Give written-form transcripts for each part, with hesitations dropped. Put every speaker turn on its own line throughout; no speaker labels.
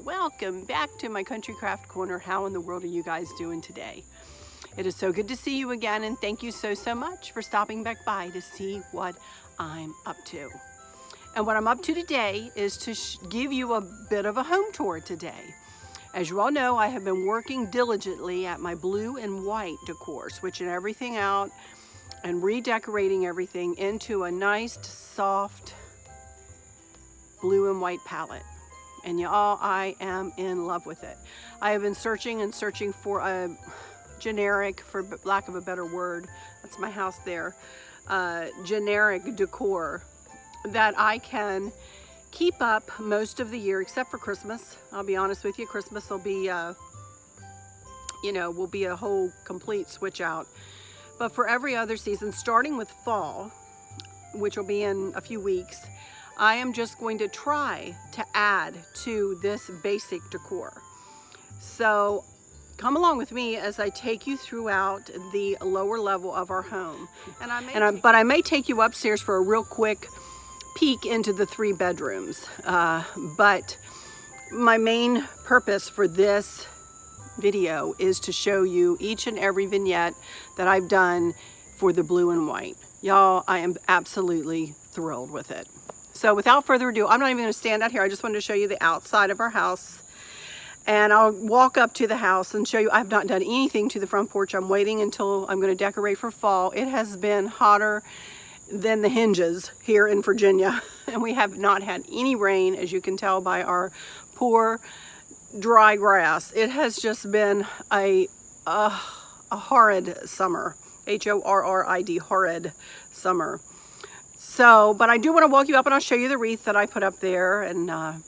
Welcome back to my Country Craft Corner. How in the world are you guys doing today? It is so good to see you again, and thank you so much for stopping back by to see what I'm up to. And what I'm up to today is to give you a bit of a home tour today. As you all know, I have been working diligently at my blue and white decor, switching everything out and redecorating everything into a nice, soft blue and white palette. And y'all, I am in love with it. I have been searching and searching for a generic, for lack of a better word, that's my house there, generic decor that I can keep up most of the year, except for Christmas. I'll be honest with you, Christmas will be, will be a whole complete switch out. But for every other season, starting with fall, which will be in a few weeks, I am just going to try to add to this basic decor. So come along with me as I take you throughout the lower level of our home. But I may take you upstairs for a real quick peek into the 3 bedrooms. But my main purpose for this video is to show you each and every vignette that I've done for the blue and white. Y'all, I am absolutely thrilled with it. So without further ado, I'm not even going to stand out here. I just wanted to show you the outside of our house. And I'll walk up to the house and show you I've not done anything to the front porch. I'm waiting until I'm going to decorate for fall. It has been hotter than the hinges here in Virginia. And we have not had any rain, as you can tell by our poor dry grass. It has just been a horrid summer. H-O-R-R-I-D, horrid summer. So, but I do want to walk you up and I'll show you the wreath that I put up there and a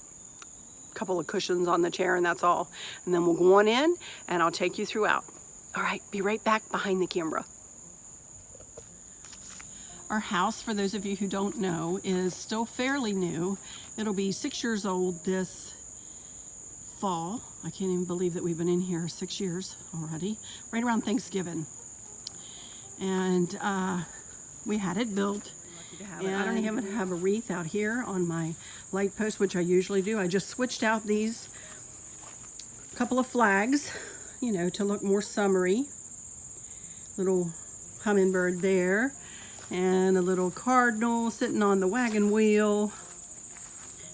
couple of cushions on the chair, and that's all. And then we'll go on in and I'll take you throughout. All right, be right back behind the camera. Our house, for those of you who don't know, is still fairly new. It'll be 6 years old this fall. I can't even believe that we've been in here 6 years already, right around Thanksgiving. And we had it built. And I don't even have a wreath out here on my light post, which I usually do. I just switched out these couple of flags, to look more summery. Little hummingbird there, and a little cardinal sitting on the wagon wheel,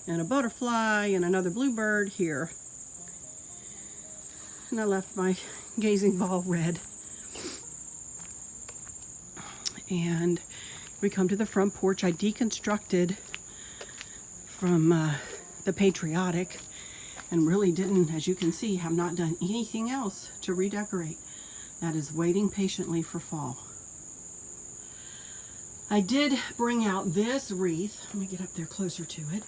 and a butterfly, and another bluebird here. And I left my gazing ball red. And we come to the front porch. I deconstructed from the patriotic and really didn't, as you can see, have not done anything else to redecorate. That is waiting patiently for fall. I did bring out this wreath. Let me get up there closer to it.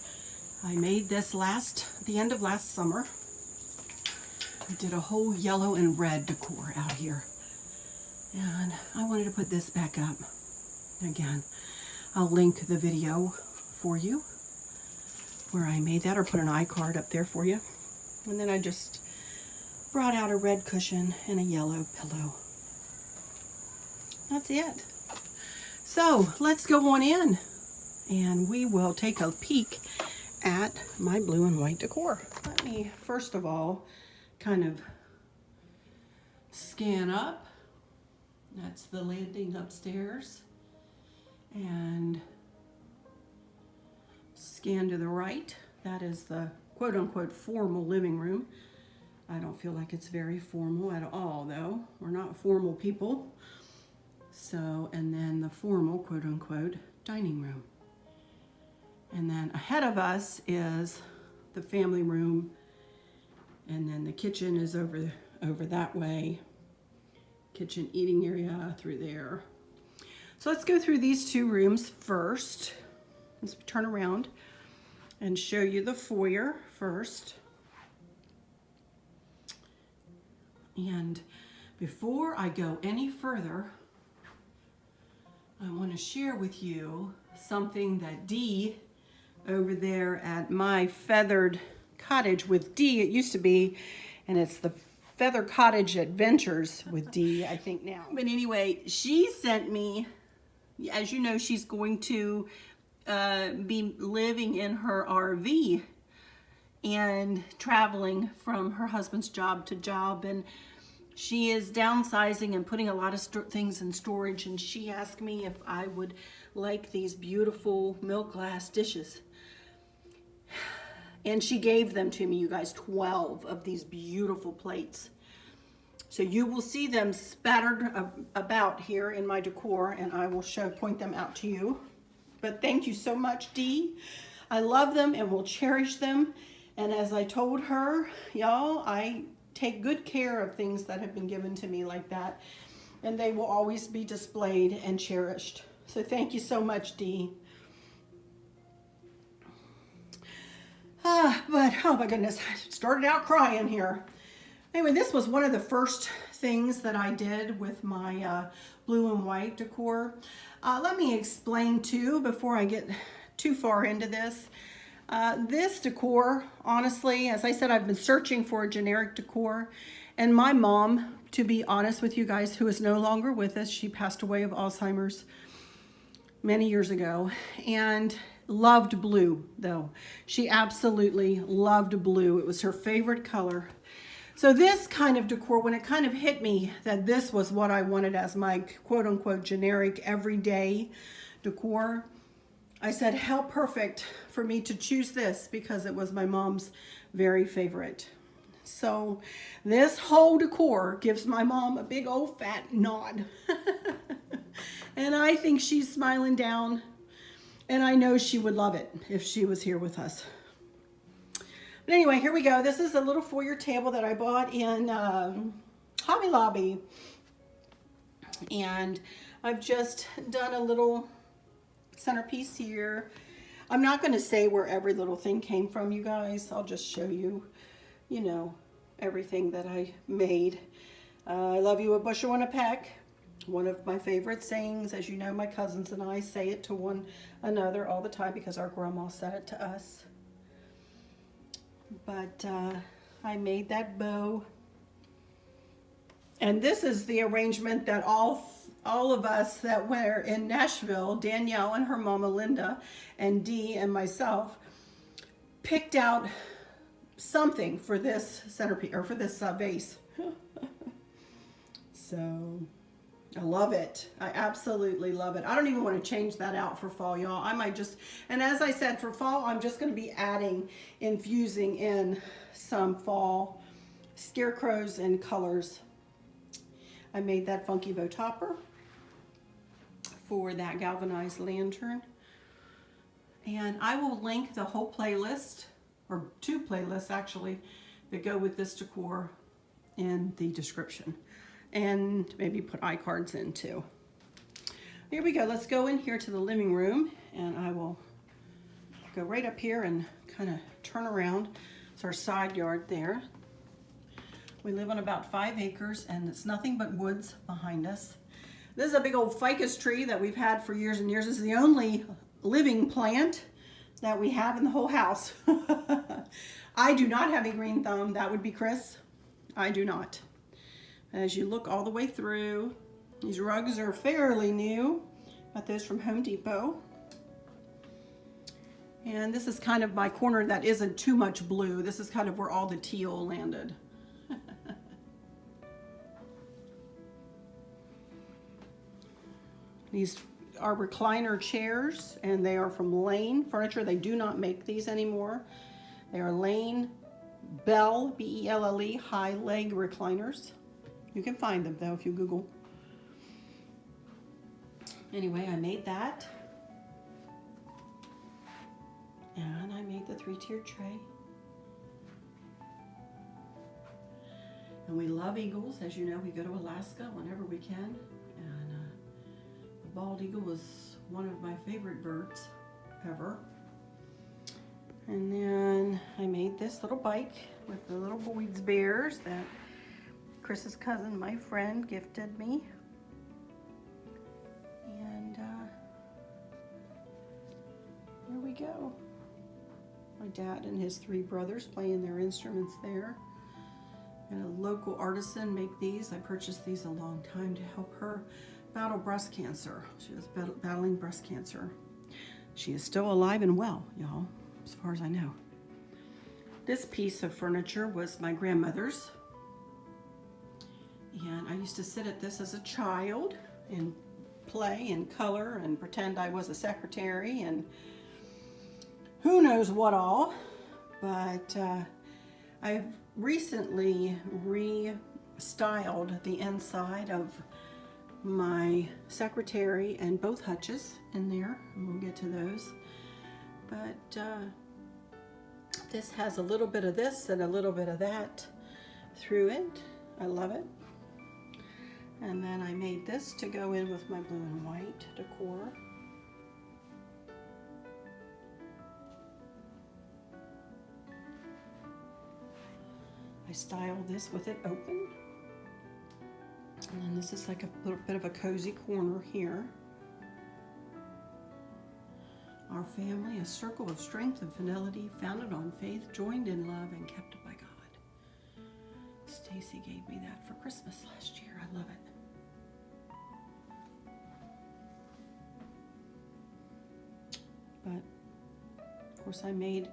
I made this the end of last summer. I did a whole yellow and red decor out here. And I wanted to put this back up. Again, I'll link the video for you where I made that, or put an iCard up there for you. And then I just brought out a red cushion and a yellow pillow. That's it. So let's go on in and we will take a peek at my blue and white decor. Let me first of all kind of scan up. That's the landing upstairs. And scan to the right. That is the quote-unquote formal living room. I don't feel like it's very formal at all, though. We're not formal people. So, and then the formal quote-unquote dining room. And then ahead of us is the family room, and then the kitchen is over that way. Kitchen eating area through there. So let's go through these 2 rooms first. Let's turn around and show you the foyer first. And before I go any further, I to share with you something that Dee over there at my feathered cottage with Dee, it used to be, and it's the Feather Cottage Adventures with Dee, I think now. But anyway, she sent me, as you know, she's going to be living in her RV and traveling from her husband's job to job, and she is downsizing and putting a lot of things in storage, and she asked me if I would like these beautiful milk glass dishes. And she gave them to me, you guys, 12 of these beautiful plates. So you will see them spattered about here in my decor, and I will point them out to you. But thank you so much, Dee. I love them and will cherish them. And as I told her, y'all, I take good care of things that have been given to me like that, and they will always be displayed and cherished. So thank you so much, Dee. But oh my goodness, I started out crying here. Anyway, this was one of the first things that I did with my blue and white decor. Let me explain too, before I get too far into this. This decor, honestly, as I said, I've been searching for a generic decor, and my mom, to be honest with you guys, who is no longer with us, she passed away of Alzheimer's many years ago, and loved blue though. She absolutely loved blue. It was her favorite color. So this kind of decor, when it kind of hit me that this was what I wanted as my quote unquote generic everyday decor, I said, how perfect for me to choose this, because it was my mom's very favorite. So this whole decor gives my mom a big old fat nod. And I think she's smiling down, and I know she would love it if she was here with us. But anyway, here we go. This is a little foyer table that I bought in Hobby Lobby. And I've just done a little centerpiece here. I'm not going to say where every little thing came from, you guys. I'll just show you, you know, everything that I made. I love you a bushel and a peck. One of my favorite sayings. As you know, my cousins and I say it to one another all the time because our grandma said it to us. But I made that bow. And this is the arrangement that all of us that were in Nashville, Danielle and her mama Linda, and Dee and myself, picked out something for this centerpiece, or for this vase. So I love it. I absolutely love it. I don't even want to change that out for fall, y'all. I might just, and as I said, for fall, I'm just going to be infusing in some fall scarecrows and colors. I made that funky bow topper for that galvanized lantern. And I will link the whole playlist, or 2 playlists actually, that go with this decor in the description. And maybe put iCards in too. Here we go. Let's go in here to the living room, and I will go right up here and kind of turn around. It's our side yard there. We live on about 5 acres, and it's nothing but woods behind us. This is a big old ficus tree that we've had for years and years. This is the only living plant that we have in the whole house. I do not have a green thumb. That would be Chris. I do not. As you look all the way through, these rugs are fairly new. Got those from Home Depot. And this is kind of my corner that isn't too much blue. This is kind of where all the teal landed. These are recliner chairs, and they are from Lane Furniture. They do not make these anymore. They are Lane Bell, B-E-L-L-E, high leg recliners. You can find them though if you Google. Anyway, I made that. And I made the 3-tiered tray. And we love eagles. As you know, we go to Alaska whenever we can. And the bald eagle was one of my favorite birds ever. And then I made this little bike with the little Boyd's bears that Chris's cousin, my friend, gifted me. And go. My dad and his 3 brothers playing their instruments there. And a local artisan make these. I purchased these a long time to help her battle breast cancer. She was battling breast cancer. She is still alive and well, y'all, as far as I know. This piece of furniture was my grandmother's. And I used to sit at this as a child and play and color and pretend I was a secretary and who knows what all. But I've recently restyled the inside of my secretary and both hutches in there, and we'll get to those. But this has a little bit of this and a little bit of that through it. I love it. And then I made this to go in with my blue and white decor. I styled this with it open. And then this is like a little bit of a cozy corner here. Our family, a circle of strength and fidelity, founded on faith, joined in love, and kept by God. Stacy gave me that for Christmas last year. I love it. But, of course, I made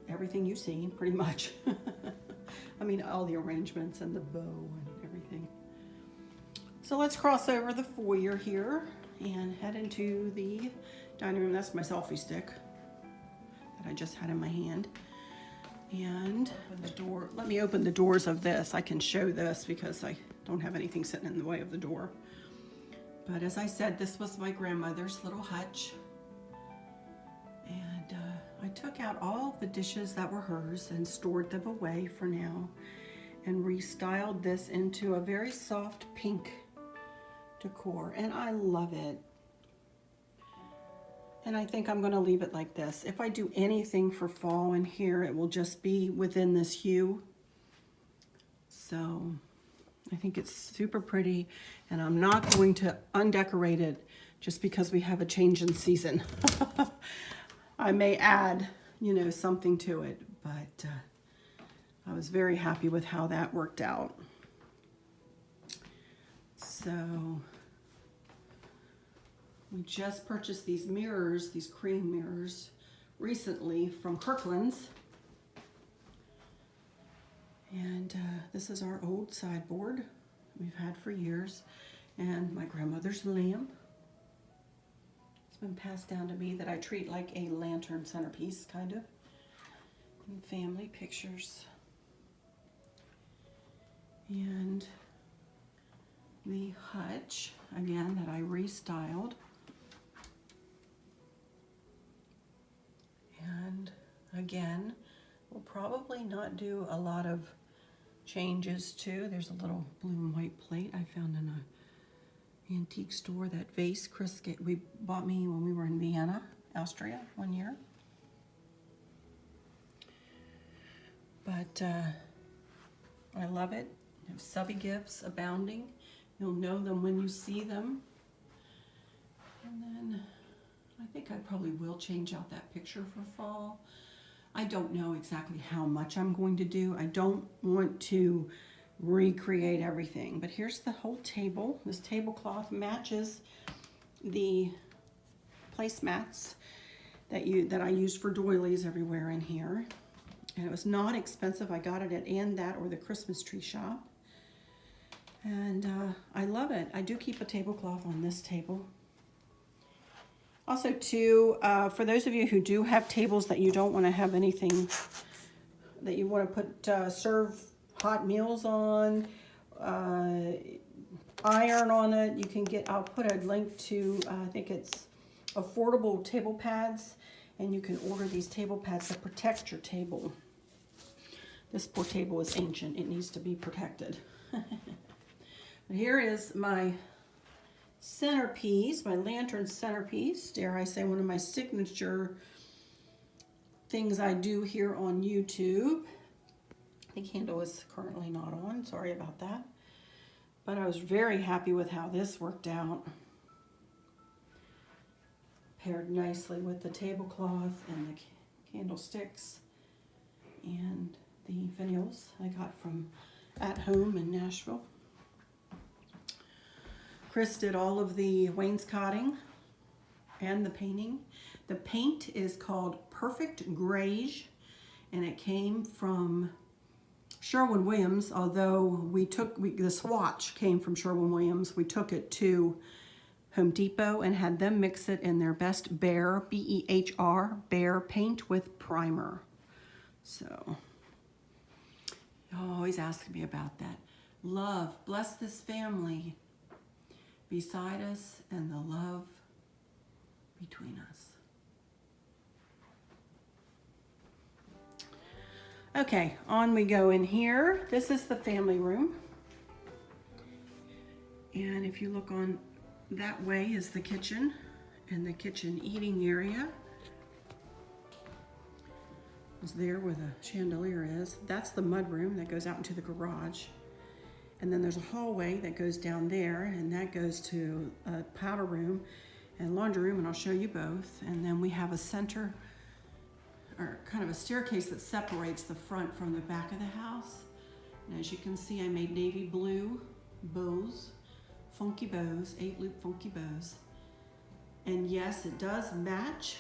everything you've seen, pretty much. I mean, all the arrangements and the bow and everything. So let's cross over the foyer here and head into the dining room. That's my selfie stick that I just had in my hand. And the door, let me open the doors of this. I can show this because I don't have anything sitting in the way of the door. But as I said, this was my grandmother's little hutch. And I took out all the dishes that were hers and stored them away for now and restyled this into a very soft pink decor, and I love it. And I think I'm going to leave it like this. If I do anything for fall in here, it will just be within this hue. So I think it's super pretty, and I'm not going to undecorate it just because we have a change in season. I may add, you know, something to it, but I was very happy with how that worked out. So we just purchased these mirrors, these cream mirrors, recently from Kirkland's. And this is our old sideboard we've had for years. And my grandmother's lamp. It's been passed down to me that I treat like a lantern centerpiece, kind of. And family pictures. And the hutch, again, that I restyled. And again, we'll probably not do a lot of changes to. There's a little blue and white plate I found in an antique store. That vase Chris bought me when we were in Vienna, Austria, one year. But I love it. I have subby gifts abounding. You'll know them when you see them. And then I think I probably will change out that picture for fall. I don't know exactly how much I'm going to do. I don't want to recreate everything, but here's the whole table. This tablecloth matches the placemats that I use for doilies everywhere in here. And it was not expensive. I got it at that or the Christmas tree shop. And I love it. I do keep a tablecloth on this table. Also, too, for those of you who do have tables that you don't want to have anything that you want to put, serve hot meals on, iron on it, you can get, I'll put a link to, I think it's affordable table pads, and you can order these table pads to protect your table. This poor table is ancient. It needs to be protected. But here is my centerpiece, my lantern centerpiece. Dare I say, one of my signature things I do here on YouTube. The candle is currently not on. Sorry about that. But I was very happy with how this worked out. paired nicely with the tablecloth and the candlesticks and the finials I got from At Home in Nashville. Chris did all of the wainscoting and the painting. The paint is called Perfect Greige, and it came from Sherwin-Williams, although the swatch came from Sherwin-Williams. We took it to Home Depot and had them mix it in their best Behr, B-E-H-R, Behr paint with primer. So, you always ask me about that. Love, bless this family beside us and the love between us. Okay, on we go in here. This is the family room. And if you look on that way is the kitchen and the kitchen eating area. Is there where the chandelier is. That's the mudroom that goes out into the garage. And then there's a hallway that goes down there, and that goes to a powder room and laundry room, and I'll show you both. And then we have a center, or kind of a staircase that separates the front from the back of the house. And as you can see, I made navy blue bows, funky bows, 8-loop funky bows. And yes, it does match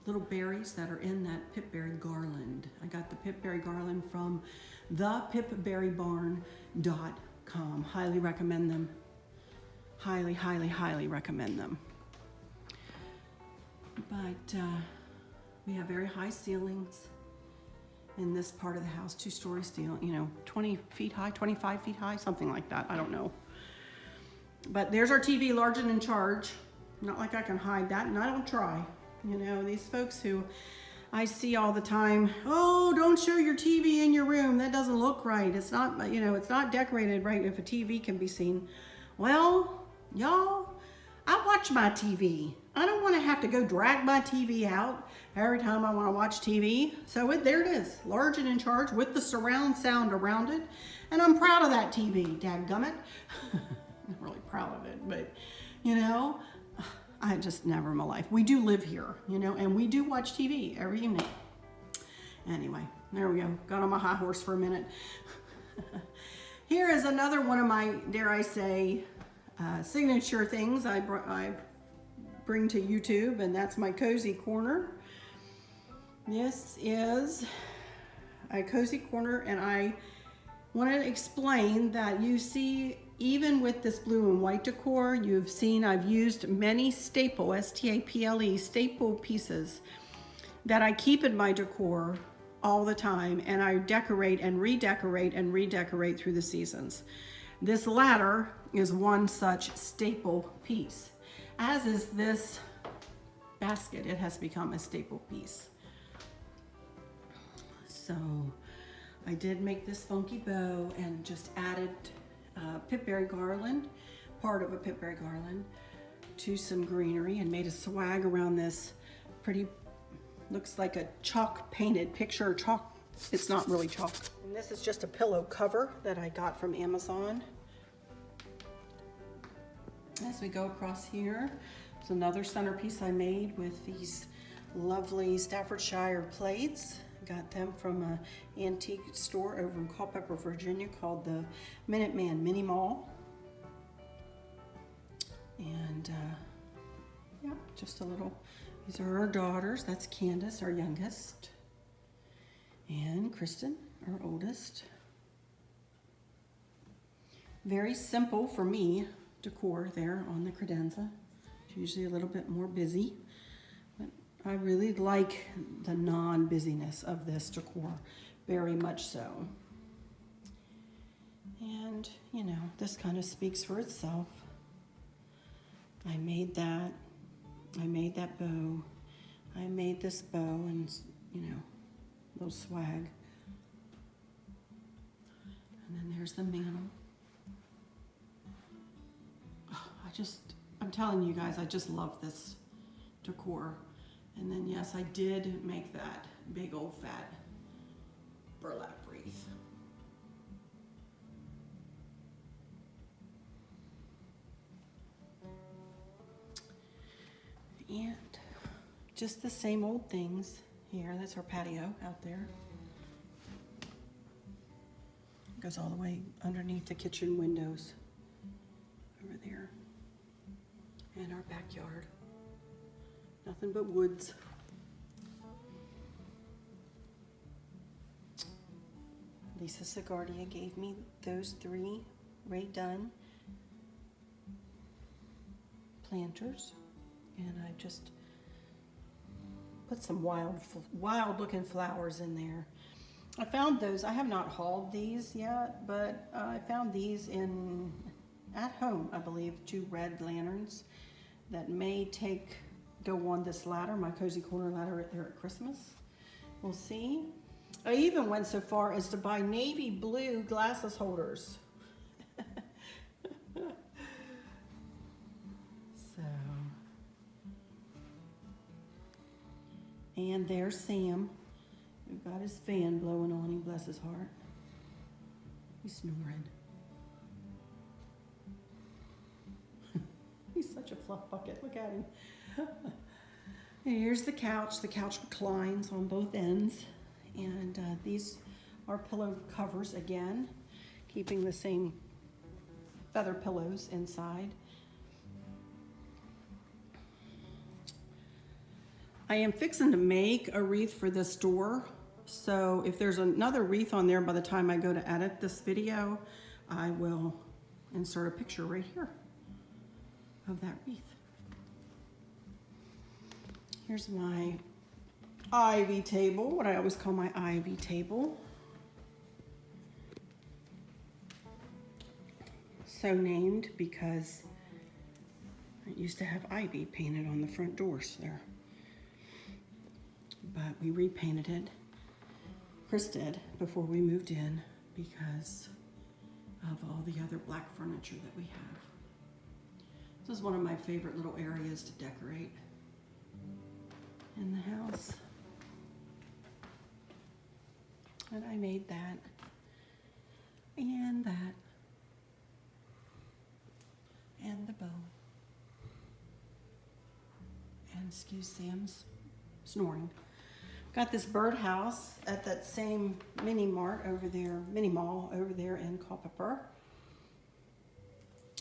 little berries that are in that pipberry garland. I got the pipberry garland from thepipberrybarn.com. Highly recommend them. Highly, highly, highly recommend them. But we have very high ceilings in this part of the house, 2-story ceiling, 20 feet high, 25 feet high, something like that, I don't know. But there's our TV, large and in charge. Not like I can hide that, and I don't try. These folks who I see all the time, oh, don't show your TV in your room. That doesn't look right. It's not, it's not decorated right if a TV can be seen. Well, y'all, I watch my TV. I don't want to have to go drag my TV out every time I want to watch TV. So there it is, large and in charge with the surround sound around it. And I'm proud of that TV, dadgummit. I'm really proud of it, but I just never in my life. We do live here, and we do watch TV every evening. Anyway, there we go. Got on my high horse for a minute. Here is another one of my, dare I say, signature things I bring to YouTube, and that's my cozy corner. This is a cozy corner, and I want to explain that you see, even with this blue and white decor, you've seen I've used many staple, S-T-A-P-L-E, staple pieces that I keep in my decor all the time, and I decorate and redecorate and redecorate through the seasons. This ladder is one such staple piece, as is this basket. It has become a staple piece. So I did make this funky bow and just added pipberry garland, part of a pipberry garland, to some greenery, and made a swag around this pretty, looks like a chalk painted picture. Chalk, it's not really chalk. And this is just a pillow cover that I got from Amazon. As we go across here, there's another centerpiece I made with these lovely Staffordshire plates. Got them from an antique store over in Culpeper, Virginia called the Minuteman Mini Mall. And yeah, just a little, these are our daughters. That's Candace, our youngest, and Kristen, our oldest. Very simple for me decor there on the credenza. It's usually a little bit more busy. I really like the non-busyness of this decor, very much so. And, this kind of speaks for itself. I made that bow. I made this bow and, little swag. And then there's the mantle. Oh, I'm telling you guys, I just love this decor. And then, yes, I did make that big old fat burlap wreath. And just the same old things here. That's our patio out there. Goes all the way underneath the kitchen windows over there. And our backyard. Nothing but woods. Lisa Segardia gave me those 3 Ray Dunn planters, and I just put some wild looking flowers in there. I found those. I have not hauled these yet, but I found these at home, I believe, 2 red lanterns that may go on this ladder, my cozy corner ladder there at Christmas. We'll see. I even went so far as to buy navy blue glasses holders. And there's Sam. We've got his fan blowing on him, bless his heart. He's snoring. He's such a fluff bucket, look at him. And here's the couch. The couch reclines on both ends. And these are pillow covers again, keeping the same feather pillows inside. I am fixing to make a wreath for this door, so if there's another wreath on there by the time I go to edit this video, I will insert a picture right here of that wreath. Here's my ivy table, what I always call my ivy table. So named because it used to have ivy painted on the front doors there. But we repainted it, Chris did, before we moved in because of all the other black furniture that we have. This is one of my favorite little areas to decorate in the house. And I made that and that and the bow. And excuse Sam's snoring. Got this birdhouse at that same mini mall over there in Culpeper.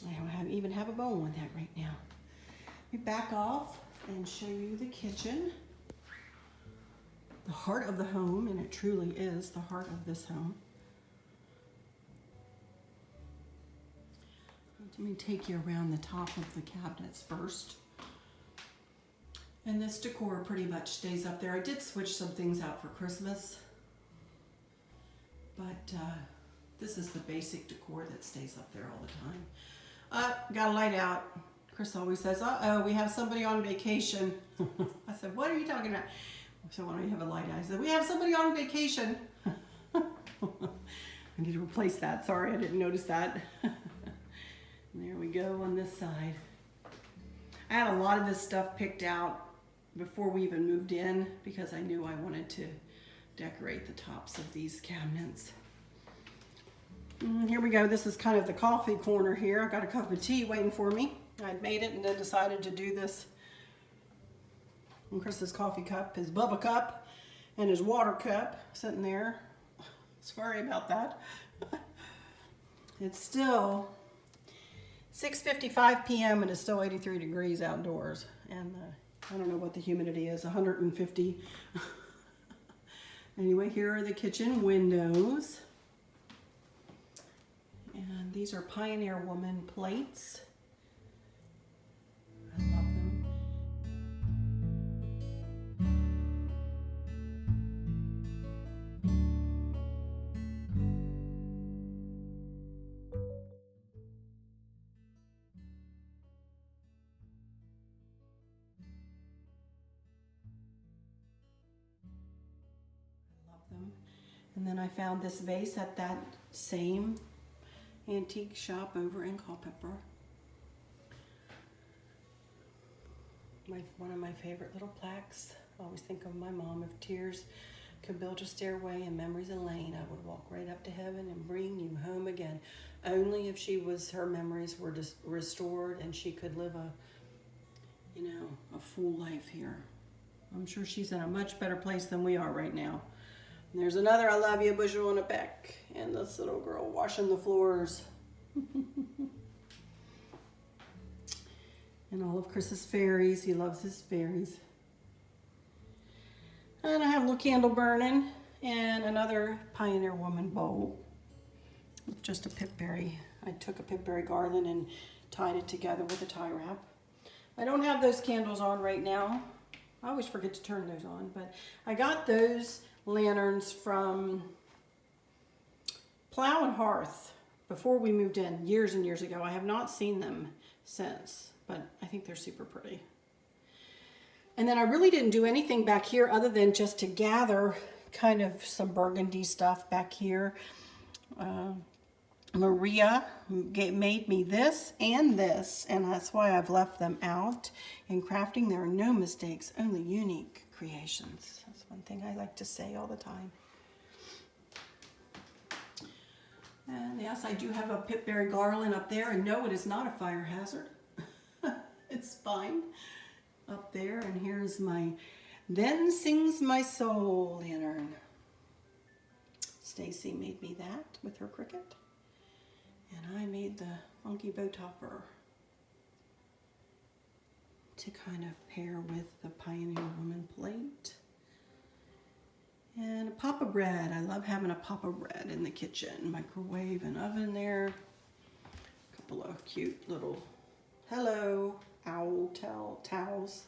I don't even have a bow on that right now. We back off and show you the kitchen. The heart of the home, and it truly is the heart of this home. Let me take you around the top of the cabinets first. And this decor pretty much stays up there. I did switch some things out for Christmas, but this is the basic decor that stays up there all the time. Got a light out. Chris always says, uh-oh, we have somebody on vacation. I said, what are you talking about? So when we have a light out, I said, we have somebody on vacation. I need to replace that. Sorry, I didn't notice that. There we go on this side. I had a lot of this stuff picked out before we even moved in because I knew I wanted to decorate the tops of these cabinets. Here we go. This is kind of the coffee corner here. I've got a cup of tea waiting for me. I'd made it and then decided to do this. And Chris's coffee cup, his Bubba cup, and his water cup sitting there. Sorry about that. It's still 6:55 p.m. and it's still 83 degrees outdoors. And I don't know what the humidity is, 150. Anyway, here are the kitchen windows. And these are Pioneer Woman plates. I love them. And then I found this vase at that same antique shop over in Culpeper. One of my favorite little plaques. I always think of my mom. If tears could build a stairway and memories a lane, I would walk right up to heaven and bring you home again. Only if her memories were just restored and she could live you know, a full life here. I'm sure she's in a much better place than we are right now. And there's another I love you bushel in a peck, and this little girl washing the floors. And all of Chris's fairies. He loves his fairies. And I have a little candle burning and another Pioneer Woman bowl with just a pipberry. I took a pipberry garland and tied it together with a tie wrap. I don't have those candles on right now. I always forget to turn those on, but I got those lanterns from Plow and Hearth before we moved in years and years ago. I have not seen them since, but I think they're super pretty. And then I really didn't do anything back here other than just to gather kind of some burgundy stuff back here. Maria made me this, and that's why I've left them out. In crafting, there are no mistakes, only unique creations. That's one thing I like to say all the time. And yes, I do have a pipberry garland up there, and no, it is not a fire hazard. It's fine up there. And here's my Then Sings My Soul lantern. Stacy made me that with her Cricut, and I made the funky bow topper to kind of pair with the Pioneer Woman plate. And a pop of bread. I love having a pop of bread in the kitchen. Microwave and oven there. A couple of cute little hello owl towels.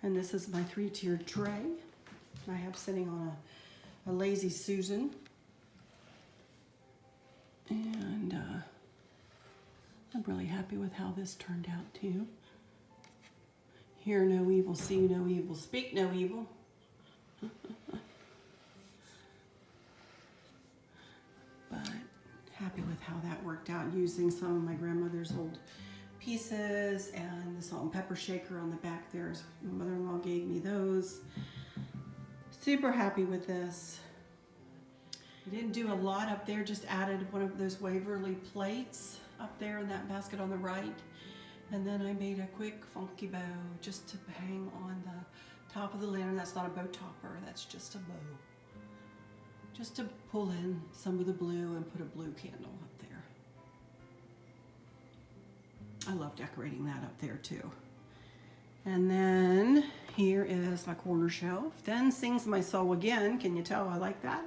And this is my 3-tiered tray I have sitting on a Lazy Susan. And I'm really happy with how this turned out too. Hear no evil, see no evil, speak no evil. But happy with how that worked out, using some of my grandmother's old pieces and the salt and pepper shaker on the back there. My mother-in-law gave me those. Super happy with this. I didn't do a lot up there, just added one of those Waverly plates up there in that basket on the right. And then I made a quick funky bow just to hang on the top of the lantern. That's not a bow topper, that's just a bow. Just to pull in some of the blue and put a blue candle up there. I love decorating that up there too. And then here is my corner shelf. Then Sings My Soul again. Can you tell I like that?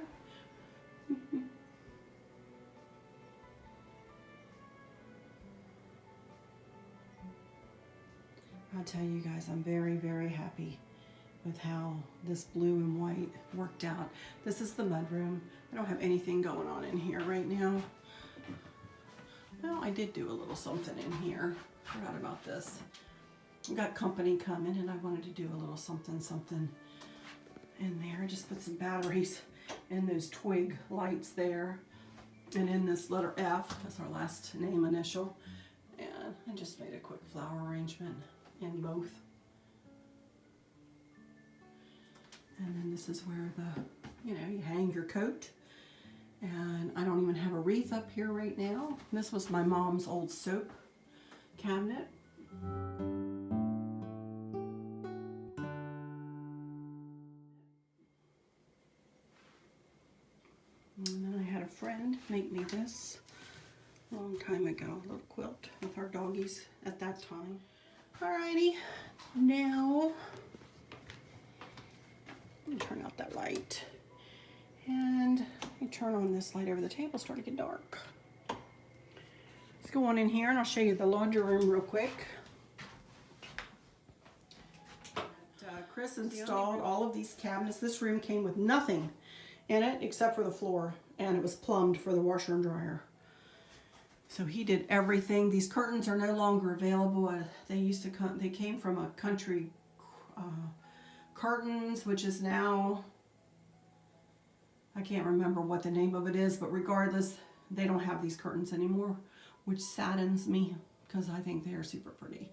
I'll tell you guys, I'm very, very happy with how this blue and white worked out. This is the mudroom. I don't have anything going on in here right now. Well, I did do a little something in here. Forgot about this. I got company coming and I wanted to do a little something in there. Just put some batteries in those twig lights there. And in this letter F, that's our last name initial. And I just made a quick flower arrangement in both. And then this is where you hang your coat. And I don't even have a wreath up here right now. This was my mom's old soap cabinet. And then I had a friend make me this a long time ago, a little quilt with our doggies at that time. Alrighty, now let me turn out that light. And let me turn on this light over the table. It's starting to get dark. Let's go on in here and I'll show you the laundry room real quick. Chris installed all of these cabinets. This room came with nothing in it except for the floor, and it was plumbed for the washer and dryer. So he did everything. These curtains are no longer available. They came from a Country Curtains, which is now, I can't remember what the name of it is, but regardless, they don't have these curtains anymore, which saddens me because I think they are super pretty.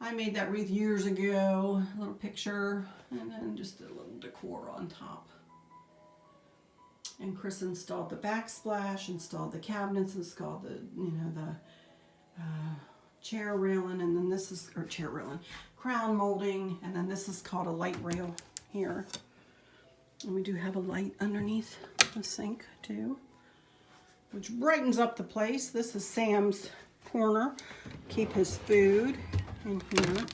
I made that wreath years ago, a little picture, and then just a little decor on top. And Chris installed the backsplash, installed the cabinets, installed the chair railing, and then this is, or chair railing, crown molding, and then this is called a light rail here. And we do have a light underneath the sink too, which brightens up the place. This is Sam's corner. Keep his food in here.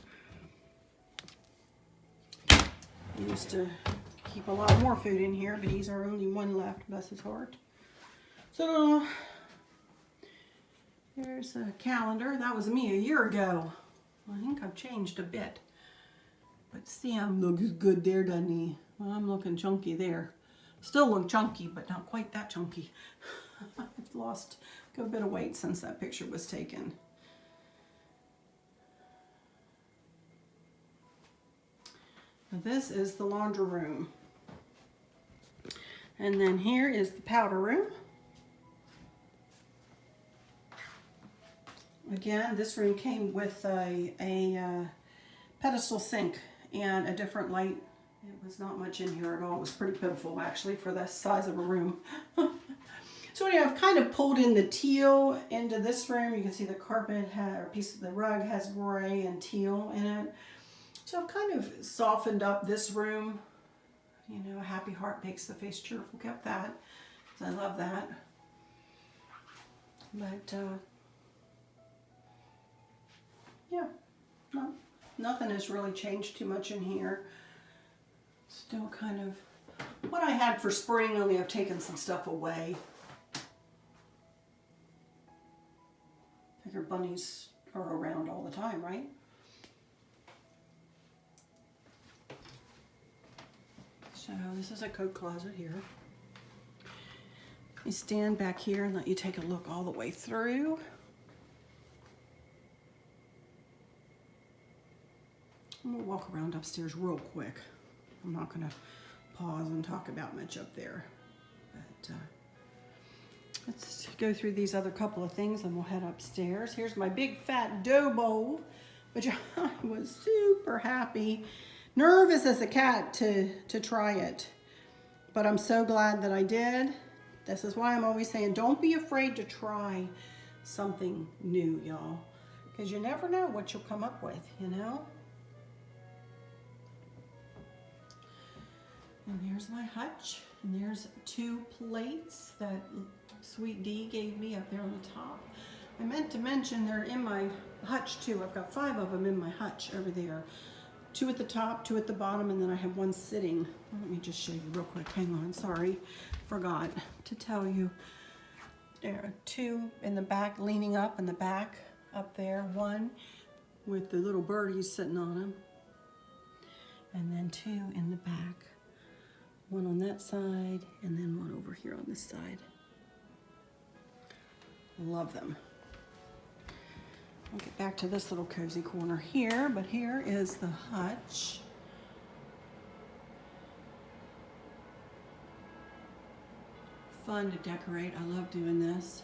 He used to keep a lot more food in here, but he's our only one left, bless his heart. So there's a calendar. That was me a year ago. I think I've changed a bit. But Sam looks good there, doesn't he? Well, I'm looking chunky there. Still look chunky, but not quite that chunky. I've lost a good bit of weight since that picture was taken. Now this is the laundry room. And then here is the powder room. Again, this room came with a pedestal sink and a different light. It was not much in here at all. It was pretty pitiful, actually, for the size of a room. So anyway, I've kind of pulled in the teal into this room. You can see the carpet, or a piece of the rug has gray and teal in it. So I've kind of softened up this room. You know, a happy heart makes the face cheerful. Kept that, because I love that. But, yeah, no, nothing has really changed too much in here. Still kind of what I had for spring, only I've taken some stuff away. Figure bunnies are around all the time, right? So this is a coat closet here. You stand back here and let you take a look all the way through. I'm gonna walk around upstairs real quick. I'm not gonna pause and talk about much up there, but let's go through these other couple of things and we'll head upstairs. Here's my big fat dough bowl, which I was super happy, nervous as a cat to try it, but I'm so glad that I did. This is why I'm always saying, don't be afraid to try something new, y'all, because you never know what you'll come up with, you know? And there's my hutch, and there's 2 plates that Sweet D gave me up there on the top. I meant to mention they're in my hutch too. I've got 5 of them in my hutch over there. 2 at the top, 2 at the bottom, and then I have 1 sitting. Let me just show you real quick. Hang on, sorry. Forgot to tell you. There are 2 in the back, leaning up in the back up there. 1 with the little birdies sitting on them. And then 2 in the back. 1 on that side, and then 1 over here on this side. Love them. I'll get back to this little cozy corner here, but here is the hutch. Fun to decorate. I love doing this.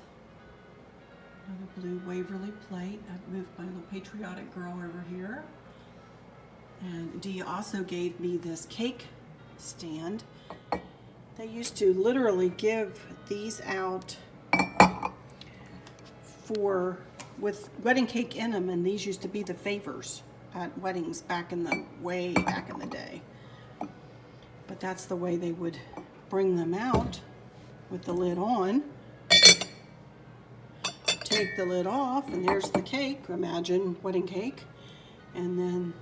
Another blue Waverly plate. I've moved my little patriotic girl over here. And Dee also gave me this cake stand. They used to literally give these out with wedding cake in them, and these used to be the favors at weddings way back in the day. But that's the way they would bring them out, with the lid on. Take the lid off, and there's the cake. Imagine wedding cake, and then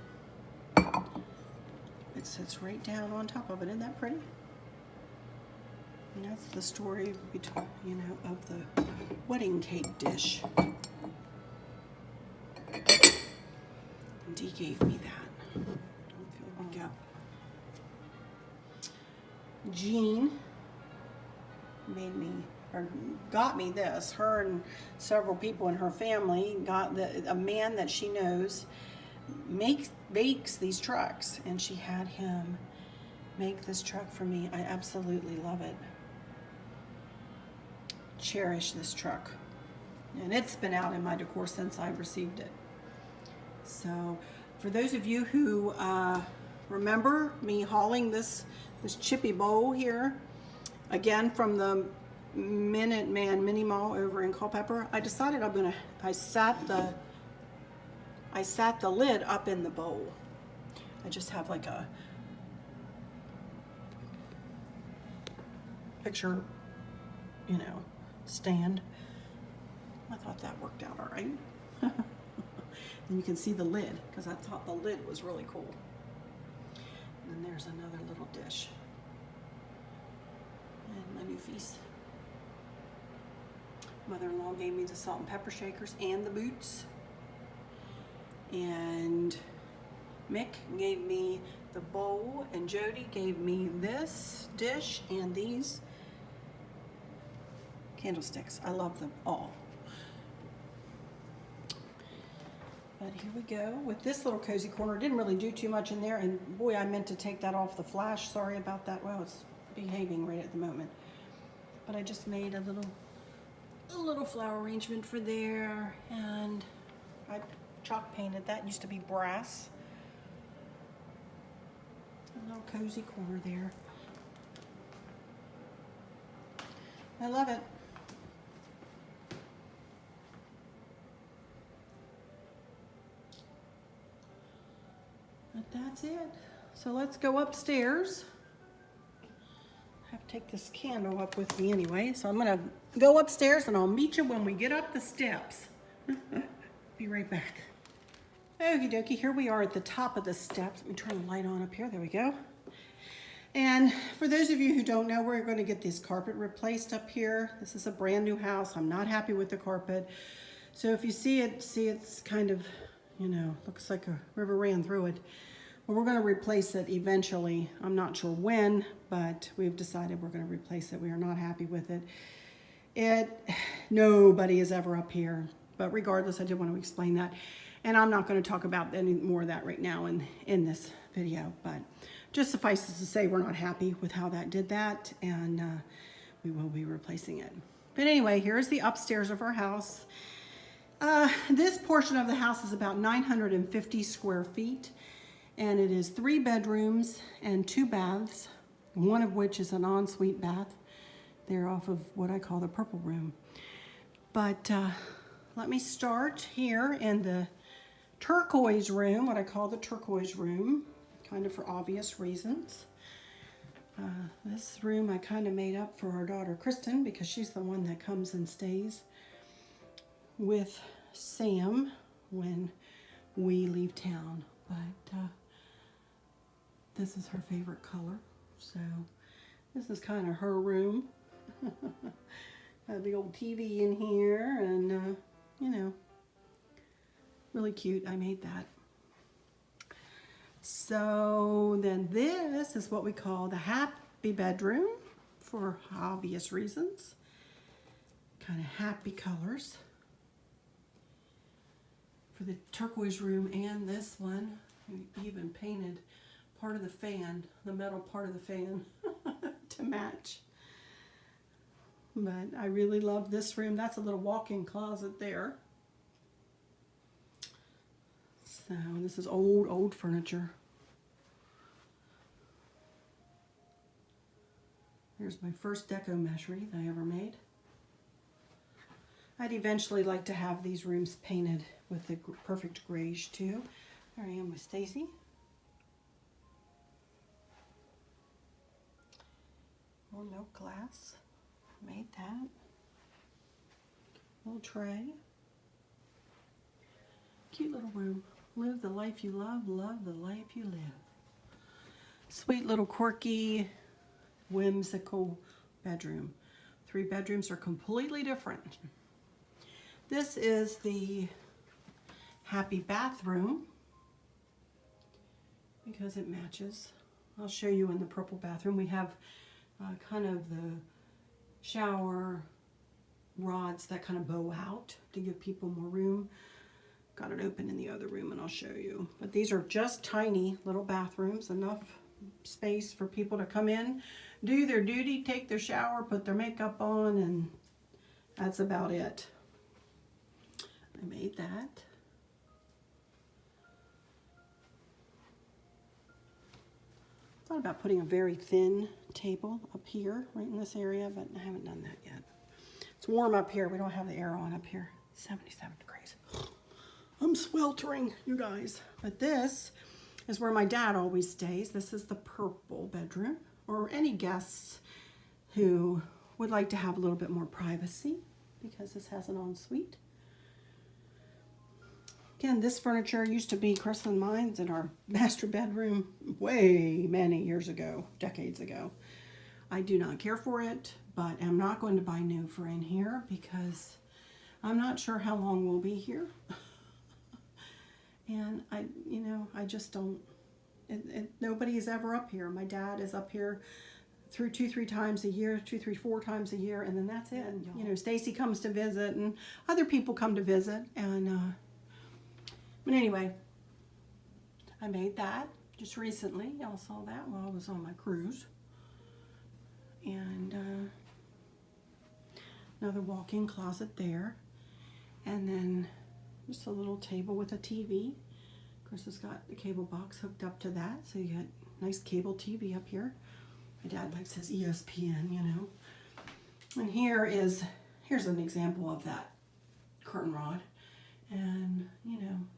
it sits right down on top of it. Isn't that pretty? And that's the story between, you know, of the wedding cake dish. And Dee gave me that. Here we go. Jean got me this. Her and several people in her family got a man that she knows makes these trucks, and she had him make this truck for me. I absolutely love it. Cherish this truck, and it's been out in my decor since I received it. So for those of you who remember me hauling this chippy bowl here, again from the Minuteman Mini Mall over in Culpeper, I decided I sat the I sat the lid up in the bowl. I just have like a picture, you know, stand. I thought that worked out all right. And you can see the lid, because I thought the lid was really cool. And then there's another little dish. And my new feast. Mother-in-law gave me the salt and pepper shakers and the boots. And Mick gave me the bowl, and Jody gave me this dish and these candlesticks. I love them all. But here we go with this little cozy corner. Didn't really do too much in there, and boy, I meant to take that off the flash. Sorry about that. Well, it's behaving right at the moment. But I just made a little flower arrangement for there, and I chalk painted that. Used to be brass. A little cozy corner there. I love it. But that's it. So let's go upstairs. I have to take this candle up with me anyway. So I'm gonna go upstairs and I'll meet you when we get up the steps. Be right back. Okie dokie, here we are at the top of the steps. Let me turn the light on up here, there we go. And for those of you who don't know, we're gonna get this carpet replaced up here. This is a brand new house. I'm not happy with the carpet. So if you see it's kind of, you know, looks like a river ran through it. Well, we're gonna replace it eventually. I'm not sure when, but we've decided we're gonna replace it. We are not happy with it. Nobody is ever up here. But regardless, I did want to explain that. And I'm not going to talk about any more of that right now in this video. But just suffices to say we're not happy with how that did that. And we will be replacing it. But anyway, here's the upstairs of our house. This portion of the house is about 950 square feet. And it is 3 bedrooms and 2 baths. One of which is an ensuite bath. They're off of what I call the purple room. But let me start here in the turquoise room, what I call the turquoise room, kind of for obvious reasons. This room I kind of made up for our daughter Kristen, because she's the one that comes and stays with Sam when we leave town. But this is her favorite color, so this is kind of her room. Got a big old TV in here, and you know, really cute. I made that. So then this is what we call the happy bedroom, for obvious reasons. Kind of happy colors for the turquoise room. And this one, we even painted part of the fan, the metal part of the fan to match. But I really love this room. That's a little walk-in closet there. So this is old furniture. Here's my first deco mesh wreath I ever made. I'd eventually like to have these rooms painted with the perfect greige too. There I am with Stacy. More milk glass. Made that. Little tray. Cute little room. Live the life you love the life you live. Sweet little quirky, whimsical bedroom. 3 bedrooms are completely different. This is the happy bathroom because it matches. I'll show you in the purple bathroom. We have kind of the shower rods that kind of bow out to give people more room. Got it open in the other room and I'll show you. But these are just tiny little bathrooms, enough space for people to come in, do their duty, take their shower, put their makeup on, and that's about it. I made that. Thought about putting a very thin table up here, right in this area, but I haven't done that yet. It's warm up here. We don't have the air on up here. 77 degrees. I'm sweltering, you guys. But this is where my dad always stays. This is the purple bedroom, or any guests who would like to have a little bit more privacy, because this has an ensuite. Again, this furniture used to be Chris and mine's in our master bedroom way many years ago, decades ago. I do not care for it, but I'm not going to buy new for in here because I'm not sure how long we'll be here. And I just don't, nobody's ever up here. My dad is up here through 2-3 times a year, 2-3-4 times a year, and then that's it. And, Stacy comes to visit, and other people come to visit, and but anyway, I made that just recently. Y'all saw that while I was on my cruise. And another walk-in closet there, and then just a little table with a TV. Chris has got the cable box hooked up to that, so you got nice cable TV up here. My dad likes his ESPN, And here's an example of that curtain rod. And,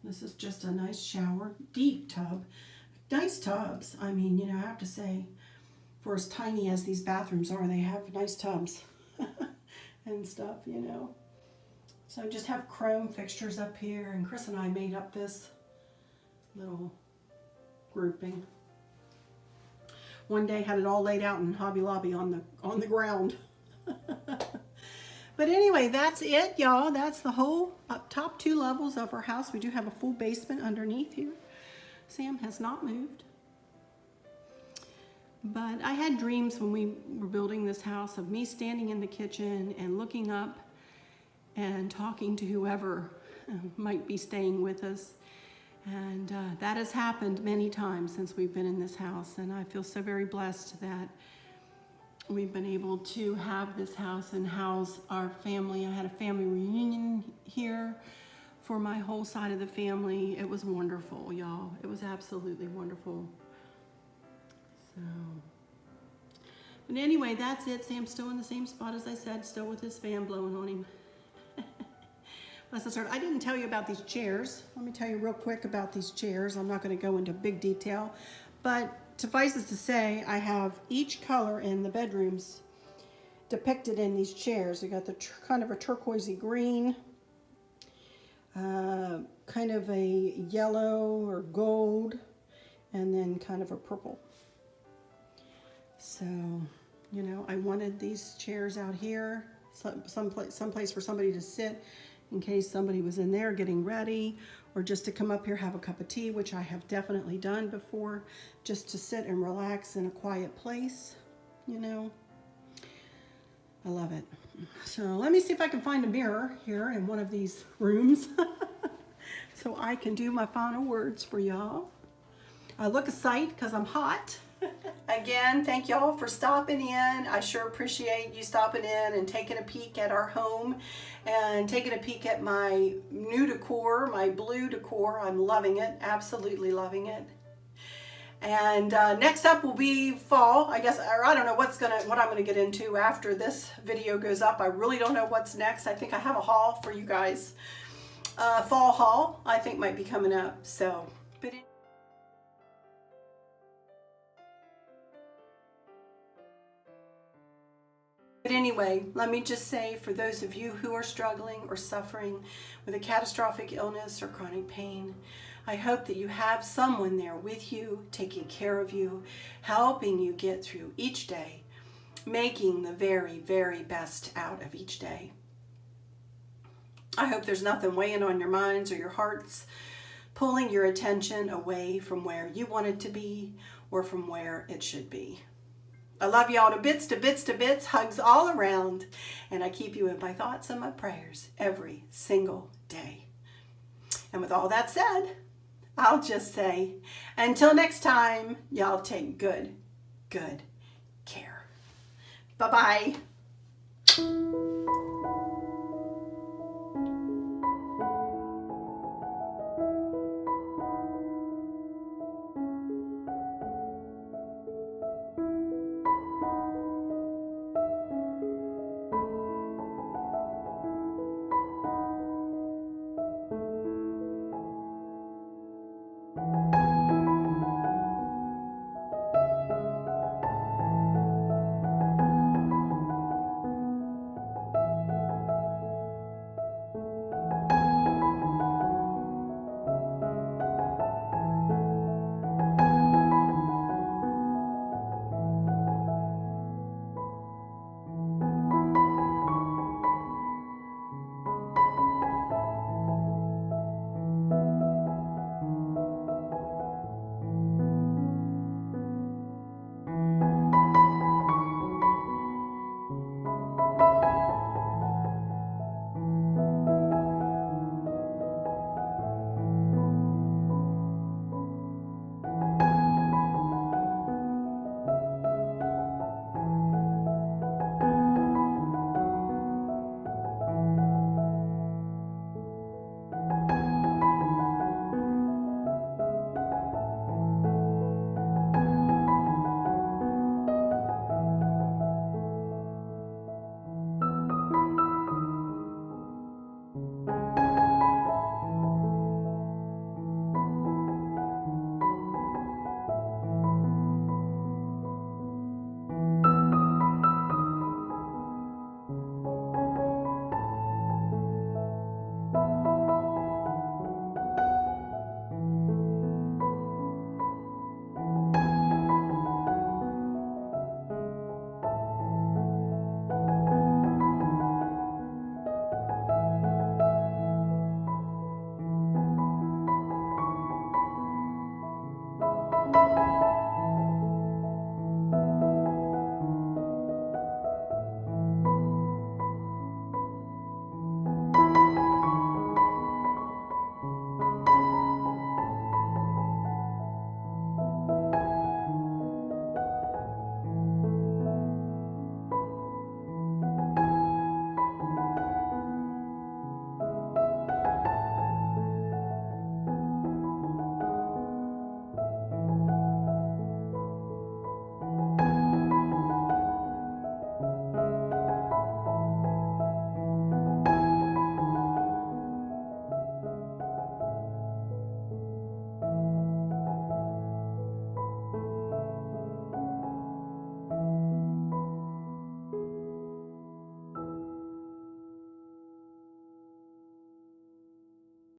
this is just a nice shower, deep tub. Nice tubs. I mean, I have to say, for as tiny as these bathrooms are, they have nice tubs and stuff, So I just have chrome fixtures up here, and Chris and I made up this little grouping. One day had it all laid out in Hobby Lobby on the ground. But anyway, that's it, y'all. That's the whole top 2 levels of our house. We do have a full basement underneath here. Sam has not moved. But I had dreams when we were building this house of me standing in the kitchen and looking up and talking to whoever might be staying with us. And that has happened many times since we've been in this house. And I feel so very blessed that we've been able to have this house and house our family. I had a family reunion here for my whole side of the family. It was wonderful, y'all. It was absolutely wonderful. So, but anyway, that's it. Sam's still in the same spot as I said, still with his fan blowing on him. I didn't tell you about these chairs. Let me tell you real quick about these chairs. I'm not going to go into big detail, but suffice it to say, I have each color in the bedrooms depicted in these chairs. We got the kind of a turquoisey green, kind of a yellow or gold, and then kind of a purple. So, I wanted these chairs out here, someplace for somebody to sit in case somebody was in there getting ready, or just to come up here, have a cup of tea, which I have definitely done before, just to sit and relax in a quiet place, I love it. So let me see if I can find a mirror here in one of these rooms so I can do my final words for y'all. I look a sight because I'm hot. Again, thank y'all for stopping in. I sure appreciate you stopping in and taking a peek at our home and taking a peek at my new decor, my blue decor. I'm loving it, absolutely loving it. And next up will be fall, I guess, or I don't know what I'm gonna get into after this video goes up. I really don't know what's next. I think I have a haul for you guys. Fall haul, I think, might be coming up. So, But anyway, let me just say, for those of you who are struggling or suffering with a catastrophic illness or chronic pain, I hope that you have someone there with you, taking care of you, helping you get through each day, making the very, very best out of each day. I hope there's nothing weighing on your minds or your hearts, pulling your attention away from where you want it to be or from where it should be. I love y'all to bits, to bits, to bits, hugs all around, and I keep you in my thoughts and my prayers every single day. And with all that said, I'll just say, until next time, y'all take good care. Bye-bye.